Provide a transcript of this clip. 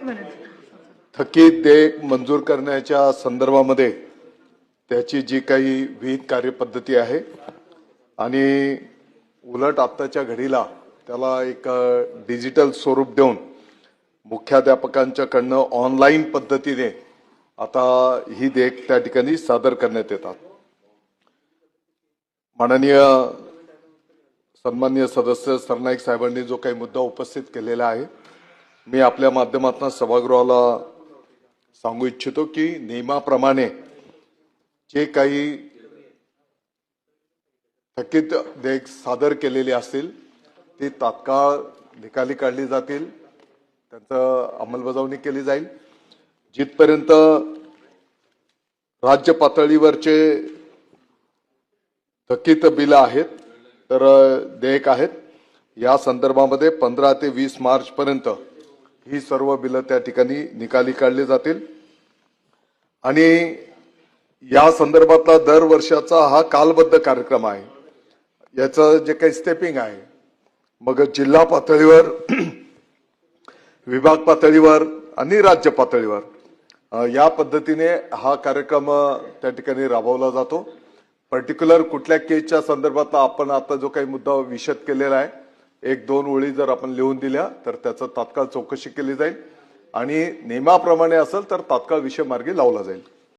थकीत देयक मंजूर करण्याच्या संदर्भामध्ये त्याची जी काही विहित कार्यपद्धती आहे आणि उलट आत्ताच्या घडीला त्याला एक डिजिटल स्वरूप देऊन मुख्याध्यापकांच्याकडनं ऑनलाईन पद्धतीने आता ही देयक त्या ठिकाणी सादर करण्यात येतात। माननीय सन्माननीय सदस्य सरनाईक साहेबांनी जो काही मुद्दा उपस्थित केलेला आहे, मी आपल्या माध्यमातून सभागृहाला सांगू इच्छितो की नियमाप्रमाणे जे काही थकीत देयक सादर केलेले असतील ती तात्काळ निकाली काढली जातील, त्यांचं अंमलबजावणी केली जाईल। जिथपर्यंत राज्य पातळीवरचे थकीत बिल आहेत तर देयक आहेत, या संदर्भामध्ये 15 ते 20 मार्च पर्यंत ही सर्व बिल त्या ठिकाणी निकाली काढली जातील आणि या संदर्भातला दर वर्षाचा हा कालबद्ध कार्यक्रम आहे। याचं जे काही स्टेपिंग आहे, मग जिल्हा पातळीवर विभाग पातळीवर आणि राज्य पातळीवर या पद्धतीने हा कार्यक्रम त्या ठिकाणी राबवला जातो। पर्टिक्युलर कुठल्या केसच्या संदर्भात आपण आता जो काही मुद्दा विशद केलेला आहे, 1-2 ओळी जर आपण लिहून दिल्या तर त्याचं तात्काळ चौकशी केली जाईल आणि नियमाप्रमाणे असेल तर तात्काळ विषय मार्गी लावला जाईल।